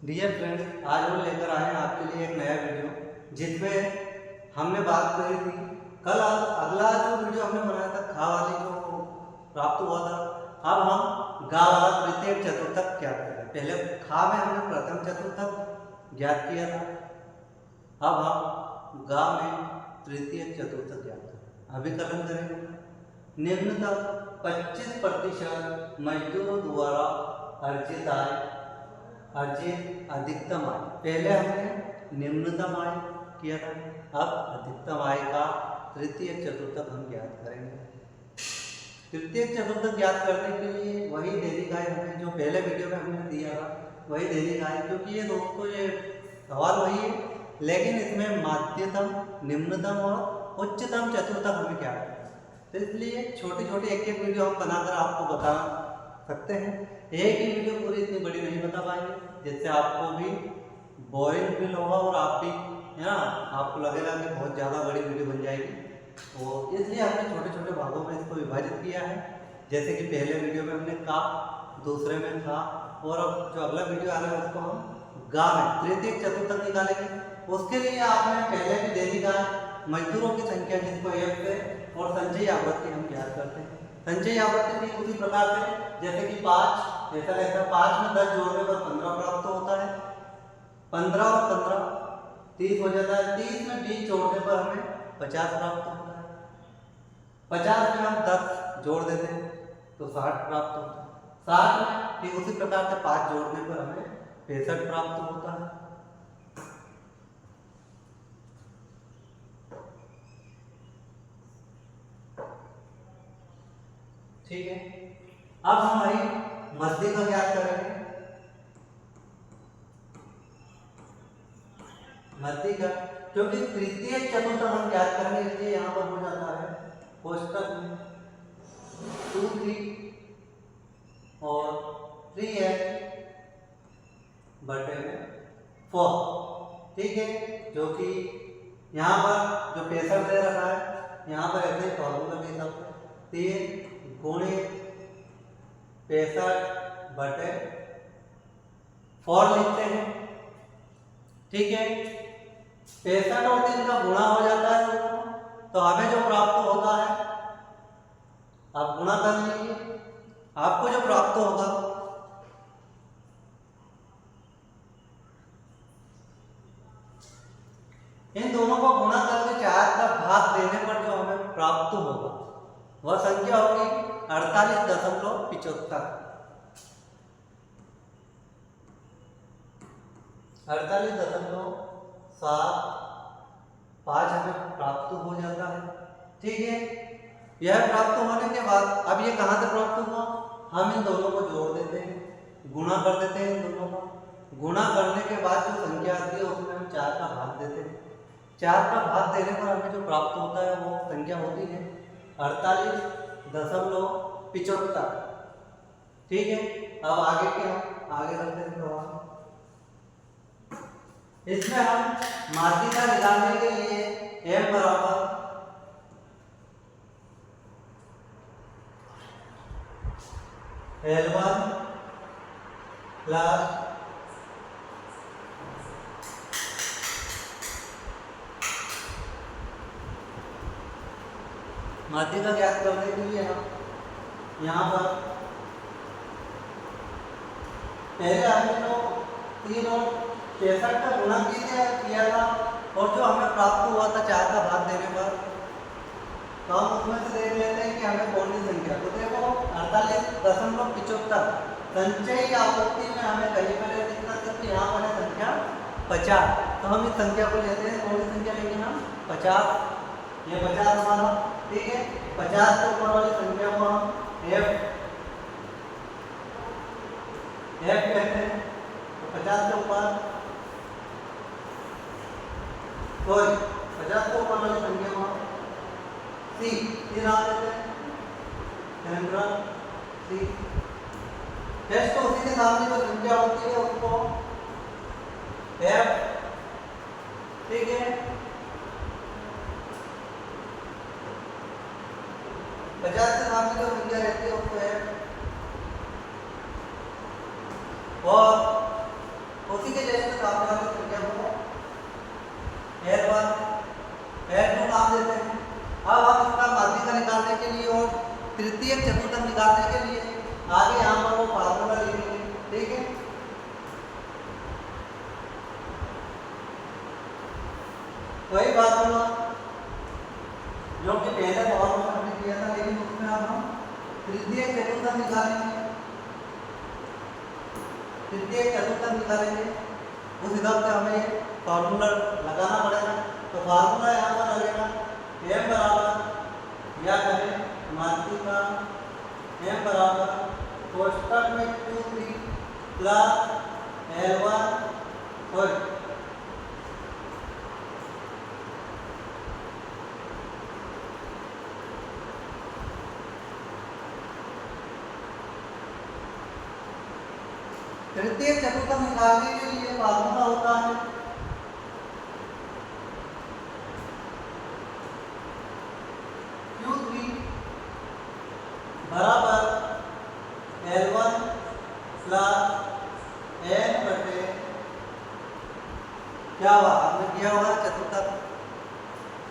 Dear friends, आज हम लेकर आए हैं आपके लिए एक नया वीडियो जिसमें हमने बात करी थी कल। अगला जो वीडियो हमने बनाया था खा वाली जो प्राप्त हुआ था, अब हम गा वाला तृतीय चतुर्थक ज्ञात करें। पहले खा में हमने प्रथम चतुर्थक ज्ञात किया था, अब हम गा में तृतीय चतुर्थक ज्ञात करें। अभिकलन करेंगे। निम्नतम 25% मजदूरों द्वारा अर्जित आय, अर्जित अधिकतम आय। पहले हमने निम्नतम आय किया था, अब अधिकतम आय का तृतीय चतुर्थक हम ज्ञात करेंगे। तृतीय चतुर्थक ज्ञात करने के लिए वही दैनिक आय हमें जो पहले वीडियो में हमने दिया था, वही दैनिक आय, क्योंकि ये दोस्तों ये सवाल वही है, लेकिन इसमें माध्यतम, निम्नतम और उच्चतम चतुर्थक हमें क्या है, तो इसलिए छोटी छोटी एक एक वीडियो हम बनाकर आपको बता सकते हैं। एक ही वीडियो पूरी इतनी बड़ी नहीं बता पाएंगे, जिससे आपको भी बोरिंग फील होगा और आप भी है ना, आपको लगेगा कि बहुत ज़्यादा बड़ी वीडियो बन जाएगी। तो इसलिए हमने छोटे छोटे भागों में इसको विभाजित किया है। जैसे कि पहले वीडियो में हमने का, दूसरे में था, और अब जो अगला वीडियो आ रहा है उसको हम गा में तृतीय चतुर्थक निकालेंगे। उसके लिए आपने पहले भी दैनिक आय, मजदूरों की संख्या जिसको एफ से, और संचयी आवृत्ति हम ज्ञात करते हैं। संचयी आवृत्ति भी उसी प्रकार से, जैसे कि 5 ऐसा रहता है, 5 में 10 जोड़ने पर 15 प्राप्त होता है, 15 और 15 30 हो जाता है, 30 में 20 जोड़ने पर हमें 50 प्राप्त होता है, 50 में हम 10 जोड़ देते हैं तो 60 प्राप्त होता है, 60 में ठीक उसी प्रकार से 5 जोड़ने पर हमें 65 प्राप्त होता है। ठीक है, अब हम वही मध्य का ज्ञात करेंगे। मध्य का, क्योंकि तृतीय चतुर्थक हम ज्ञात करेंगे, इसलिए यहां पर हो जाता है कोष्टक में 2 3 और 3 बटे में 4। ठीक है, जो कि यहाँ पर जो 65 दे रखा है, यहाँ पर ऐसे फॉर्मूला के हिसाब से 3 गुणे 65 बटे 4 लिखते हैं। ठीक है, 65 और 3 का गुणा हो जाता है तो हमें जो प्राप्त होता है, आप गुणा कर लीजिए, आपको जो प्राप्त होगा इन दोनों को गुणा करके 4 का भाग देने पर जो हमें प्राप्त होगा वह संख्या होगी 48.75। 48.75 हमें प्राप्त हो जाता है। ठीक है, यह प्राप्त होने के बाद अब ये कहाँ से प्राप्त हुआ, हम इन दोनों को जोड़ देते हैं, गुणा कर देते हैं इन दोनों का। गुणा करने के बाद जो संख्या आती है उसमें हम 4 का भाग देते हैं। 4 का भाग देने पर हमें जो प्राप्त होता है वो संख्या होती है 48.75। ठीक है, अब आगे क्या, आगे रखते हैं प्रवाह। इसमें हम माध्यिका निकालने के लिए m बराबर L1 प्लस माध्यिका ज्ञात करने के लिए हम यहाँ पर पहले हमने तो 3 और 65 का गुणा किया था, और जो हमें प्राप्त हुआ था 4 का भाग देने पर, तो हम उसमें से देख लेते हैं कि हमें कौन सी संख्या, तो देखो 48.75 संचयी आवृत्ति में हमें कहीं पर दिखना सकती है, यहाँ पर है संख्या 50, तो हम इस संख्या को लेते हैं, कौन सी संख्या लेंगे हम 50, ये 50 हमारा। ठीक है, 50 के ऊपर वाली संख्या को हम f कहते हैं, तो 50 के ऊपर 50 के ऊपर वाली संख्या को हम c नाम देते हैं, सेंट्रल c। टेस्ट तो उसी के सामने जो संख्या होती है उसको f। ठीक है, 50 के सामने जो संख्या रहती है उसको f, और उसी के जैसे सामने वाली संख्या को L1 L2 नाम देते हैं। अब हम इसका माध्यिका निकालने के लिए और तृतीयक चतुर्थक निकालने के लिए आगे यहाँ पर वो फार्मूला लिखेंगे, ठीक है। वही फार्मूला जो कि पहले फार्मूला हमने किया था, लेकिन उसमें अब हम तृतीयक चतुर्थक निकालेंगे। तृतीयक चतुर्थक निकालेंगे उस हिसाब से हमें फार्मूला लगाना पड़ेगा। तो फार्मूला यहाँ पर लगेगा m बराबर या करें माध्यिका m बराबर कोष्टक में Q3 प्लस L1 और तृतीय चतुर्थक निकालने के लिए फार्मूला होता है Q3 बराबर L1 प्लस n बटे क्या हुआ, आपने किया होगा चतुर्थक।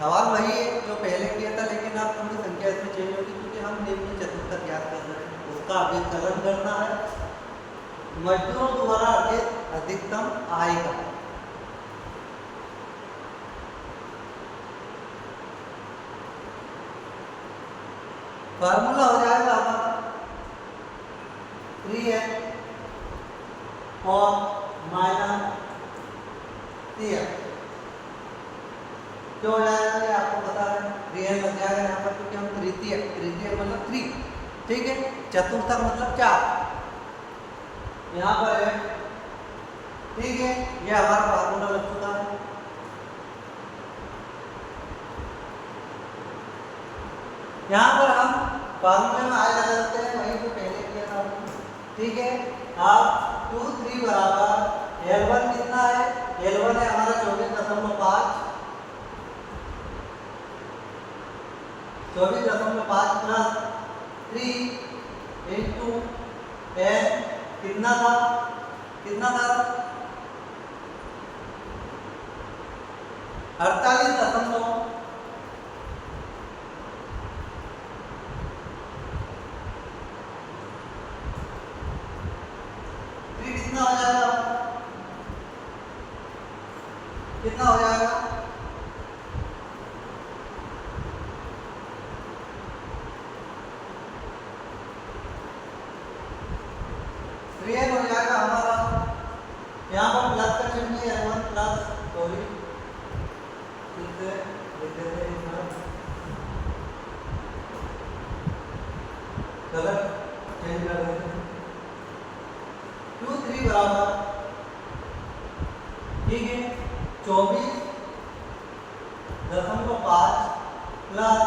सवाल वही है जो पहले किया था, लेकिन आप थोड़ी संख्या इसमें चेंज होगी क्योंकि हम निम्न चतुर्थक याद कर रहे हैं, उसका अभिकलन करना है। मजदूरों द्वारा अधिकतम आय का फार्मूला हो जाएगा हमारा 3n और माइनस 3n। क्यों हो जाएगा ये आपको बता रहे हैं, 3n लग जाएगा यहाँ पर क्योंकि हम तृतीय मतलब 3, ठीक है। चतुर्थक मतलब 4 यहाँ पर है, ठीक है। ये हमारा फार्मूला लग चुका है। यहाँ पर हम फार्मूले में आय लगा देते हैं, वही जो पहले किया था, ठीक है। अब Q3 बराबर L1 कितना है, L1 है हमारा 24.5 प्लस 3 इंटू n कितना था 48 कितना हो जाएगा, कितना हो जाएगा, क्लियर हो जाएगा हमारा। यहाँ पर प्लस का चिन्ह है, L1 प्लस, सॉरी इसे लिख देते हैं कलर चेंज कर देते हैं। Q3 बराबर, ठीक है, 24.5 प्लस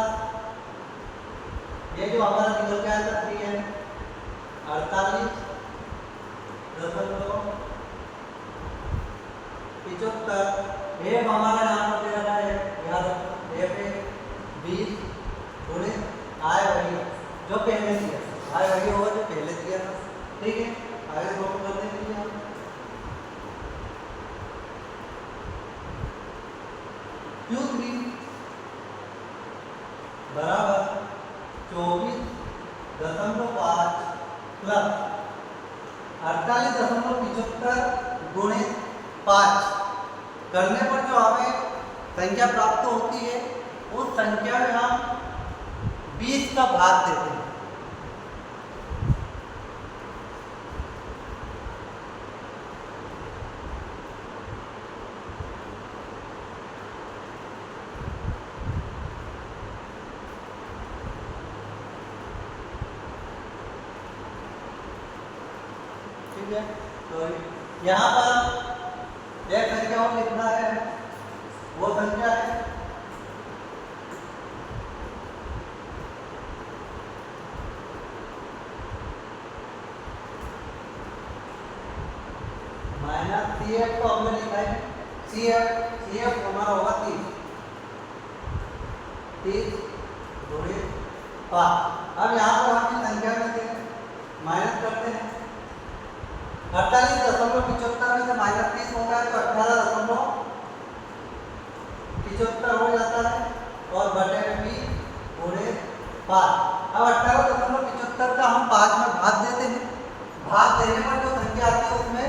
ये जो हमारा निकल के आया था 3n 48.75 एफ हमारा यहाँ पर दे रहा है, याद रखो एफ है 20 गुणे आय वही जो पहले दिया, आय वही होगा जो पहले दिया था, ठीक है। आगे नोट करने के लिए Q3 बराबर 24.5 प्लस 48.75 गुणे 5 करने पर जो हमें संख्या प्राप्त होती है उस संख्या में हम 20 का भाग देते हैं। ठीक है, तो यहाँ पर एक संख्या और लिखना है, वो संख्या है माइनस CF को हमने लिखा है CF हमारा होगा 30 गुणे 5। अब यहाँ पर हम संख्या में माइनस करते हैं, 48.75 में से माइनस 5। अब 18.75 का हम 5 में भाग देते हैं। भाग देने पर जो संख्या आती है उसमें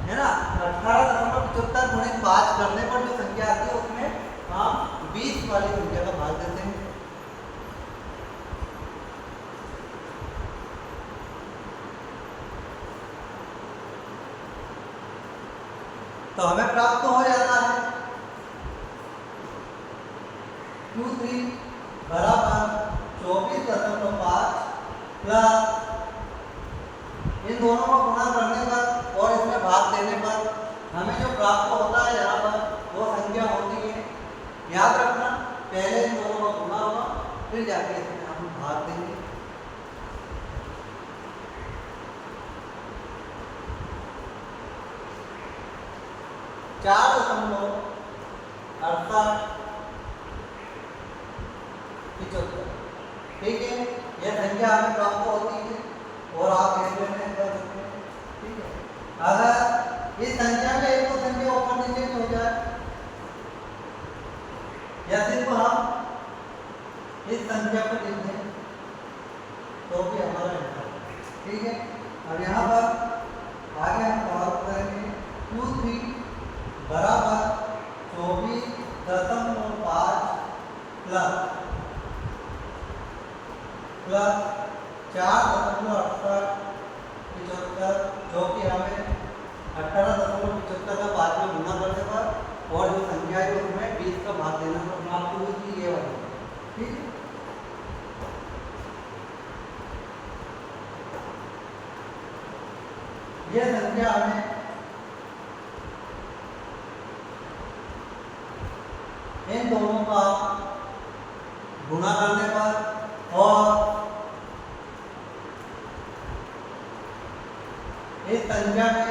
है ना 18.75 गुणे 5 करने पर जो संख्या आती है उसमें हम 20 वाली संख्या का भाग देते हैं। तो हमें प्राप्त हो जाता है Q3 बराबर 24.5 प्लस इन दोनों को गुणा करने पर और इसमें भाग देने पर हमें जो प्राप्त होता है यहाँ पर वो संख्या होती है, याद रखना, पहले इन दोनों का गुणा होगा फिर जाके इसमें हम भाग देंगे। चार दशमलव 6875, ठीक है, यह संख्या हमें प्राप्त होती है और आप इसमें कर सकते हैं, ठीक है। अगर इस संख्या में एक तो संख्या ऊपर नीचे हो जाए या सिर्फ हम इस संख्या को लिख दें तो भी हमारा आंसर, ठीक है। अब यहाँ पर आगे हम सवाल करेंगे Q3 बराबर 24.5 प्लस 4.6875 जो कि हमें 18.75 का 5 में गुना करने पर और जो संख्या है उसमें 20 का भाग देने पर प्राप्त हुई थी ये वाली, ठीक है। यह संख्या हमें इन दोनों का गुणा करने पर और इस संख्या में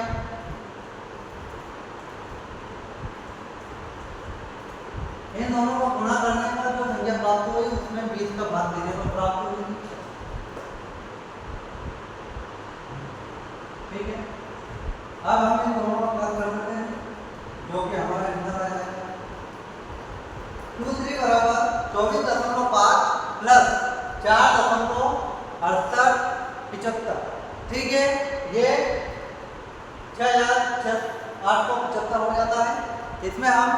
इन दोनों को गुणा करने पर जो संख्या प्राप्त हुई उसमें 20 का भाग देने पर प्राप्त हुई, ठीक है। अब हम इन दोनों का प्लस कर देते हैं जो कि हमारा आंसर आ जाएगा Q3 बराबर 24.5 प्लस 4.6875, ठीक है। ये 6875 हो जाता है। इसमें हम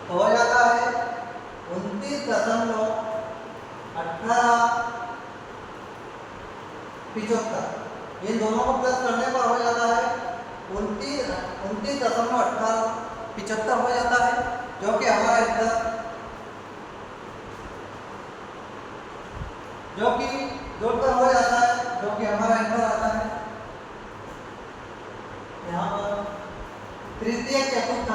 तो हो जाता है 29.1875, इन दोनों को प्लस करने पर हो जाता है 29.1875 हो जाता है जो कि हमारा आंसर, जो कि जोड़कर हो जाता है जो कि हमारा आंसर आता है यहाँ पर तृतीय चतुर्थ,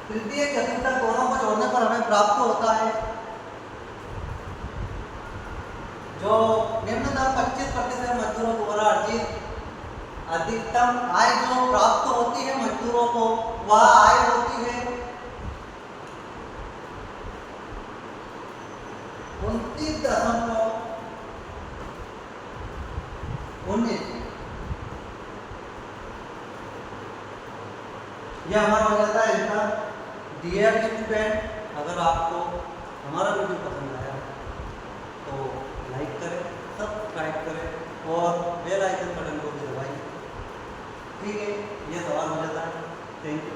तृतीय चतुर्थ दोनों को जोड़ने पर हमें प्राप्त होता है जो निम्नतम 25% मजदूरों द्वारा अर्जित अधिकतम आय जो प्राप्त होती है मजदूरों को वह आय होती है 29.19। यह हमारा हो जाता है आंसर। डियर स्टूडेंट, अगर आपको हमारा वीडियो पसंद आया तो लाइक करें, सब्सक्राइब करें और बेल आइकन बटन को भी दबाइए, ठीक है। ये सवाल हो जाता है। Thank you.